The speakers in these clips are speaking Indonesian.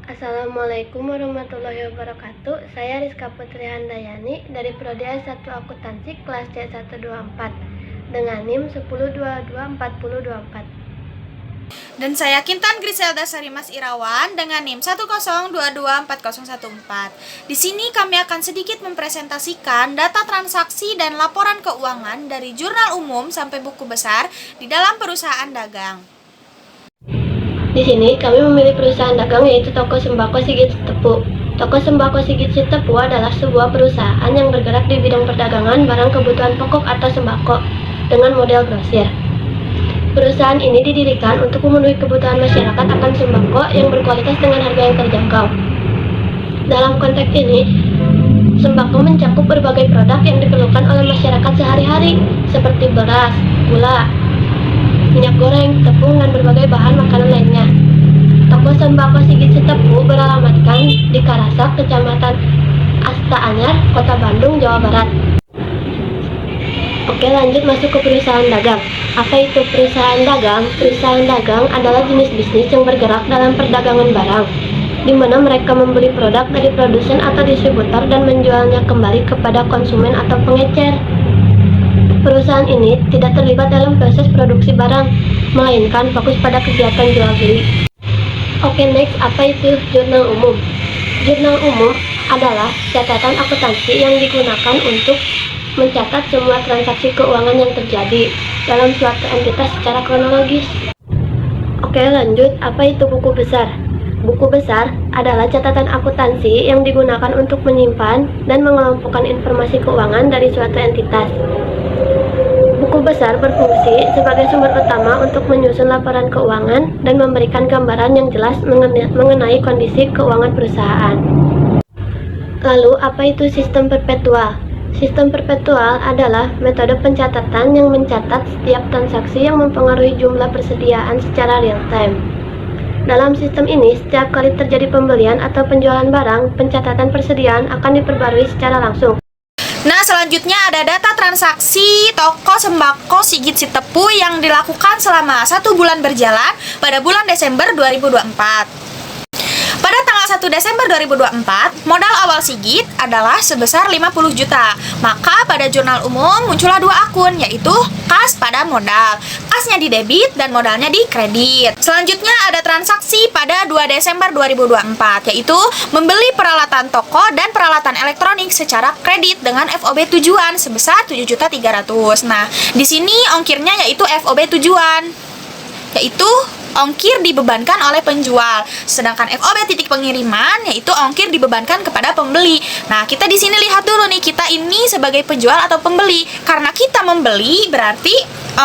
Assalamualaikum warahmatullahi wabarakatuh. Saya Rizka Putri Handayani dari Prodi S1 Akuntansi kelas C124 dengan NIM 10224024. Dan saya Kintan Griselda Sarimas Irawan dengan NIM 10224014. Di sini kami akan sedikit mempresentasikan data transaksi dan laporan keuangan dari jurnal umum sampai buku besar di dalam perusahaan dagang. Di sini kami memilih perusahaan dagang yaitu Toko Sembako Sigit Sitepu. Toko Sembako Sigit Sitepu adalah sebuah perusahaan yang bergerak di bidang perdagangan barang kebutuhan pokok atau sembako dengan model grosir. Perusahaan ini didirikan untuk memenuhi kebutuhan masyarakat akan sembako yang berkualitas dengan harga yang terjangkau. Dalam konteks ini, sembako mencakup berbagai produk yang diperlukan oleh masyarakat sehari-hari seperti beras, gula, minyak goreng, tepung, dan berbagai bahan makanan lainnya. Toko Sembako Sigit Sitepu beralamatkan di Karasak, Kecamatan Asta Anyar, Kota Bandung, Jawa Barat. Oke, lanjut masuk ke perusahaan dagang. Apa itu perusahaan dagang? Perusahaan dagang adalah jenis bisnis yang bergerak dalam perdagangan barang, di mana mereka membeli produk dari produsen atau distributor dan menjualnya kembali kepada konsumen atau pengecer. Perusahaan ini tidak terlibat dalam proses produksi barang, melainkan fokus pada kegiatan jual beli. Oke, next, apa itu jurnal umum? Jurnal umum adalah catatan akuntansi yang digunakan untuk mencatat semua transaksi keuangan yang terjadi dalam suatu entitas secara kronologis. Oke, lanjut, apa itu buku besar? Buku besar adalah catatan akuntansi yang digunakan untuk menyimpan dan mengelompokkan informasi keuangan dari suatu entitas. Buku besar berfungsi sebagai sumber utama untuk menyusun laporan keuangan dan memberikan gambaran yang jelas mengenai kondisi keuangan perusahaan. Lalu, apa itu sistem perpetual? Sistem perpetual adalah metode pencatatan yang mencatat setiap transaksi yang mempengaruhi jumlah persediaan secara real time. Dalam sistem ini, setiap kali terjadi pembelian atau penjualan barang, pencatatan persediaan akan diperbarui secara langsung. Nah, selanjutnya ada data transaksi Toko Sembako Sigit Sitepu yang dilakukan selama 1 bulan berjalan pada bulan Desember 2024. Pada tanggal 1 Desember 2024, modal awal Sigit adalah sebesar 50 juta. Maka pada jurnal umum muncullah 2 akun, yaitu kas pada modal. Kasnya di debit dan modalnya di kredit. Selanjutnya ada transaksi pada 2 Desember 2024, yaitu membeli peralatan toko dan peralatan elektronik secara kredit dengan FOB tujuan sebesar 7.300.000. Nah, di sini ongkirnya yaitu FOB tujuan, yaitu ongkir dibebankan oleh penjual, sedangkan FOB titik pengiriman yaitu ongkir dibebankan kepada pembeli. Nah, kita di sini lihat dulu nih, kita ini sebagai penjual atau pembeli. Karena kita membeli, berarti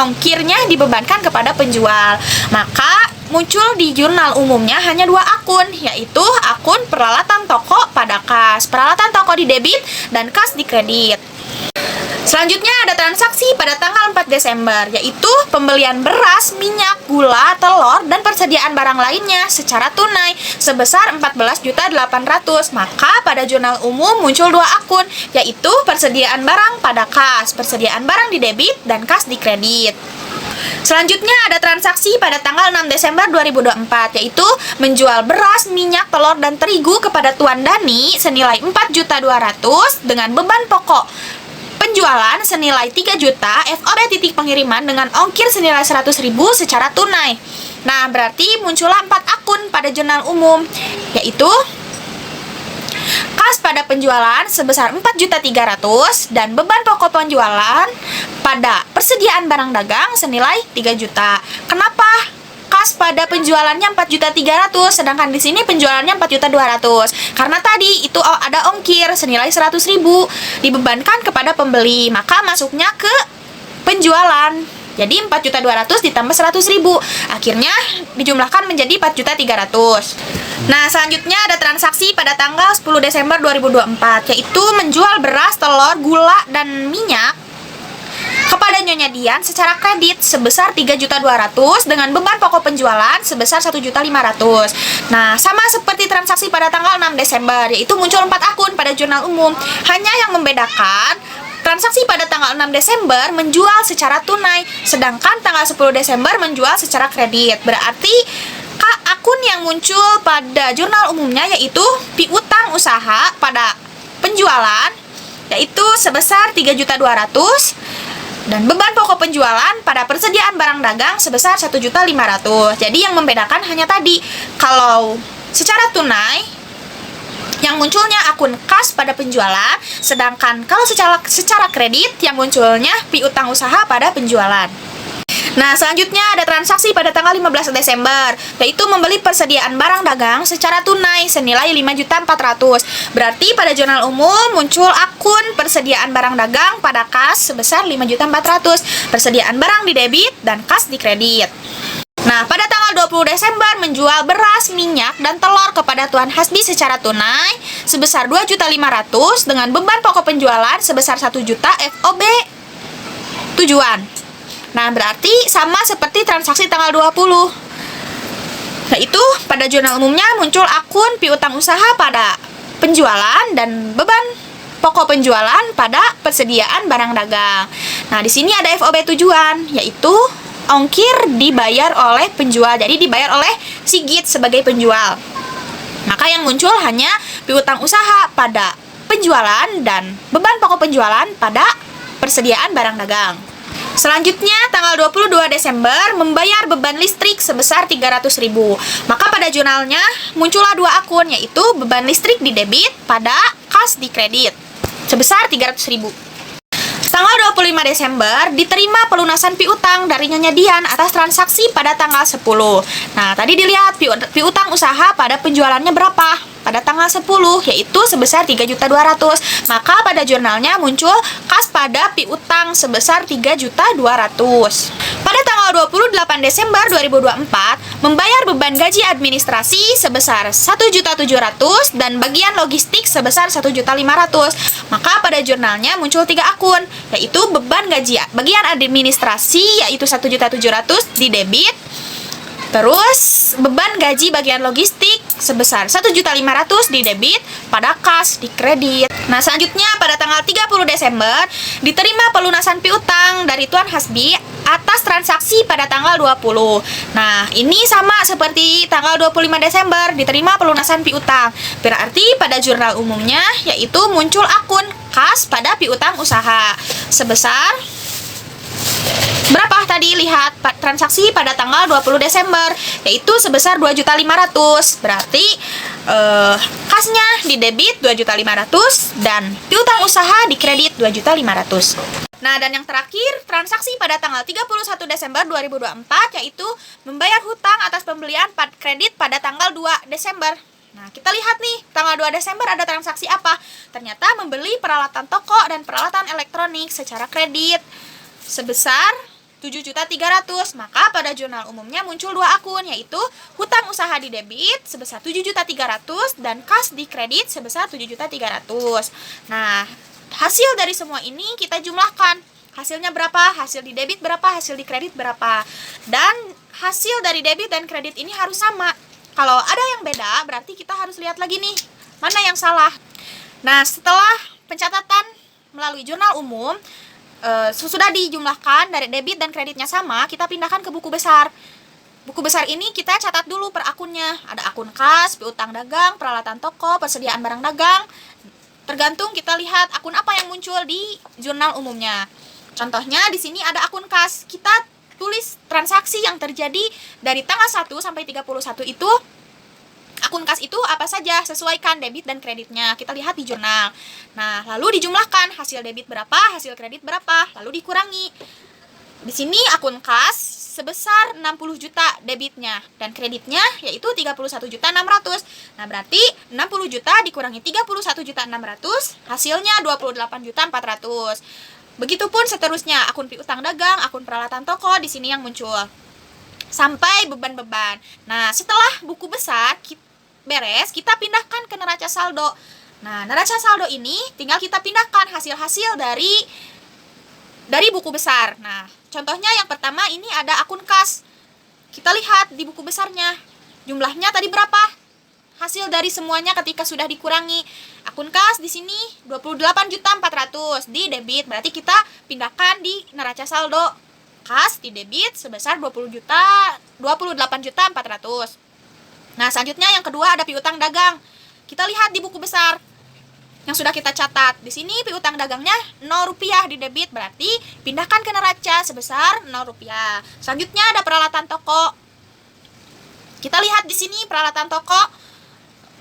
ongkirnya dibebankan kepada penjual. Maka muncul di jurnal umumnya hanya 2 akun, yaitu akun peralatan toko pada kas, peralatan toko di debit dan kas di kredit. Selanjutnya ada transaksi pada tanggal 4 Desember, yaitu pembelian beras, minyak, gula, telur, dan persediaan barang lainnya secara tunai sebesar 14.800.000. Maka pada jurnal umum muncul 2 akun, yaitu persediaan barang pada kas, persediaan barang di debit, dan kas di kredit. Selanjutnya ada transaksi pada tanggal 6 Desember 2024, yaitu menjual beras, minyak, telur, dan terigu kepada Tuan Dani senilai 4.200.000 dengan beban pokok penjualan senilai 3 juta, FOB titik pengiriman dengan ongkir senilai 100.000 secara tunai. Nah, berarti muncullah 4 akun pada jurnal umum, yaitu kas pada penjualan sebesar 4.300.000 dan beban pokok penjualan pada persediaan barang dagang senilai 3 juta. Kenapa kas pada penjualannya 4.300.000 sedangkan di sini penjualannya 4.200.000? Karena tadi itu ada ongkir senilai 100.000 dibebankan kepada pembeli, maka masuknya ke penjualan. Jadi 4.200.000 ditambah 100.000, akhirnya dijumlahkan menjadi 4.300.000. Nah, selanjutnya ada transaksi pada tanggal 10 Desember 2024, yaitu menjual beras, telur, gula, dan minyak kepada Nyonya Dian secara kredit sebesar 3.200.000 dengan beban pokok penjualan sebesar 1.500.000. Nah, sama seperti transaksi pada tanggal 6 Desember, yaitu muncul 4 akun pada jurnal umum. Hanya yang membedakan, transaksi pada tanggal 6 Desember menjual secara tunai, sedangkan tanggal 10 Desember menjual secara kredit. Berarti Maka akun yang muncul pada jurnal umumnya yaitu piutang usaha pada penjualan yaitu sebesar 3.200.000 dan beban pokok penjualan pada persediaan barang dagang sebesar 1.500.000. Jadi yang membedakan hanya tadi, kalau secara tunai yang munculnya akun kas pada penjualan, sedangkan kalau secara kredit yang munculnya piutang usaha pada penjualan. Nah, selanjutnya ada transaksi pada tanggal 15 Desember, yaitu membeli persediaan barang dagang secara tunai senilai 5.400.000. Berarti pada jurnal umum muncul akun persediaan barang dagang pada kas sebesar 5.400.000, persediaan barang di debit dan kas di kredit. Nah, pada tanggal 20 Desember menjual beras, minyak, dan telur kepada Tuan Hasbi secara tunai sebesar 2.500.000 dengan beban pokok penjualan sebesar 1 juta FOB tujuan. Nah, berarti sama seperti transaksi tanggal 20. Yaitu pada jurnal umumnya muncul akun piutang usaha pada penjualan dan beban pokok penjualan pada persediaan barang dagang. Nah, di sini ada FOB tujuan, yaitu ongkir dibayar oleh penjual. Jadi dibayar oleh Sigit sebagai penjual. Maka yang muncul hanya piutang usaha pada penjualan dan beban pokok penjualan pada persediaan barang dagang. Selanjutnya, tanggal 22 Desember membayar beban listrik sebesar 300.000. Maka pada jurnalnya muncullah dua akun, yaitu beban listrik di debit pada kas di kredit sebesar 300.000. Tanggal 25 Desember diterima pelunasan piutang dari Nyonya Dian atas transaksi pada tanggal 10. Nah, tadi dilihat piutang usaha pada penjualannya berapa? Pada tanggal 10, yaitu sebesar 3.200.000. Maka pada jurnalnya muncul kas pada piutang sebesar 3.200.000. Pada tanggal 28 Desember 2024, membayar beban gaji administrasi sebesar 1.700.000 dan bagian logistik sebesar 1.500.000. Maka pada jurnalnya muncul 3 akun, yaitu beban gaji bagian administrasi yaitu 1.700.000 di debit, terus beban gaji bagian logistik sebesar 1.500.000 di debit pada kas di kredit. Nah, selanjutnya pada tanggal 30 Desember diterima pelunasan piutang dari Tuan Hasbi atas transaksi pada tanggal 20. Nah, ini sama seperti tanggal 25 Desember diterima pelunasan piutang. Berarti pada jurnal umumnya yaitu muncul akun kas pada piutang usaha sebesar berapa tadi? Lihat transaksi pada tanggal 20 Desember yaitu sebesar 2.500.000. Berarti kasnya di debit 2.500.000 dan piutang usaha di kredit 2.500.000. Nah, dan yang terakhir transaksi pada tanggal 31 Desember 2024 yaitu membayar hutang atas pembelian kredit pada tanggal 2 Desember. Nah, kita lihat nih, tanggal 2 Desember ada transaksi apa? Ternyata membeli peralatan toko dan peralatan elektronik secara kredit sebesar 7.300.000. Maka pada jurnal umumnya muncul dua akun, yaitu hutang usaha di debit sebesar 7.300.000 dan kas di kredit sebesar 7.300.000. Nah, hasil dari semua ini kita jumlahkan. Hasilnya berapa? Hasil di debit berapa? Hasil di kredit berapa? Dan hasil dari debit dan kredit ini harus sama. Kalau ada yang beda, berarti kita harus lihat lagi nih, mana yang salah. Nah, setelah pencatatan melalui jurnal umum, sudah dijumlahkan dari debit dan kreditnya sama, kita pindahkan ke buku besar. Buku besar ini kita catat dulu per akunnya. Ada akun kas, piutang dagang, peralatan toko, persediaan barang dagang. Tergantung kita lihat akun apa yang muncul di jurnal umumnya. Contohnya di sini ada akun kas. Kita tulis transaksi yang terjadi dari tanggal 1 sampai 31 itu. Akun kas itu apa saja, sesuaikan debit dan kreditnya. Kita lihat di jurnal. Nah, lalu dijumlahkan hasil debit berapa, hasil kredit berapa, lalu dikurangi. Di sini akun kas sebesar 60 juta debitnya dan kreditnya yaitu 31.600.000. Nah, berarti 60 juta dikurangi 31.600.000 hasilnya 28.400.000. Begitupun seterusnya akun piutang dagang, akun peralatan toko di sini yang muncul. Sampai beban-beban. Nah, setelah buku besar beres, kita pindahkan ke neraca saldo. Nah, neraca saldo ini tinggal kita pindahkan hasil-hasil dari buku besar. Nah, contohnya yang pertama ini ada akun kas. Kita lihat di buku besarnya. Jumlahnya tadi berapa? Hasil dari semuanya ketika sudah dikurangi. Akun kas di sini 28.400.000 di debit. Berarti kita pindahkan di neraca saldo. Kas di debit sebesar 28.400.000. Nah, selanjutnya yang kedua ada piutang dagang. Kita lihat di buku besar yang sudah kita catat. Di sini piutang dagangnya 0 rupiah di debit, berarti pindahkan ke neraca sebesar 0 rupiah. Selanjutnya ada peralatan toko. Kita lihat di sini peralatan toko.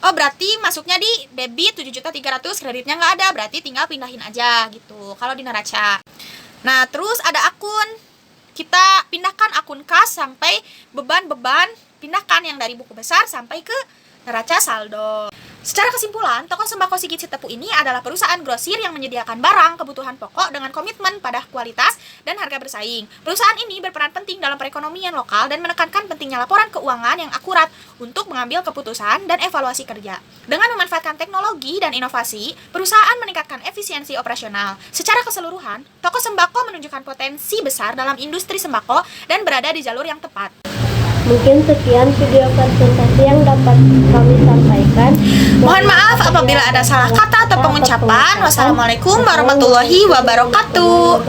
Oh, berarti masuknya di debit 7.300.000, kreditnya nggak ada, berarti tinggal pindahin aja gitu kalau di neraca. Nah, terus ada akun. Kita pindahkan akun kas sampai beban-beban, pindahkan yang dari buku besar sampai ke neraca saldo. Secara kesimpulan, toko sembako Sigit Sitepu ini adalah perusahaan grosir yang menyediakan barang kebutuhan pokok dengan komitmen pada kualitas dan harga bersaing. Perusahaan ini berperan penting dalam perekonomian lokal dan menekankan pentingnya laporan keuangan yang akurat untuk mengambil keputusan dan evaluasi kerja. Dengan memanfaatkan teknologi dan inovasi, perusahaan meningkatkan efisiensi operasional. Secara keseluruhan, toko sembako menunjukkan potensi besar dalam industri sembako dan berada di jalur yang tepat. Mungkin sekian video presentasi yang dapat kami sampaikan. Mohon maaf apabila ada salah kata atau pengucapan. Wassalamualaikum warahmatullahi wabarakatuh.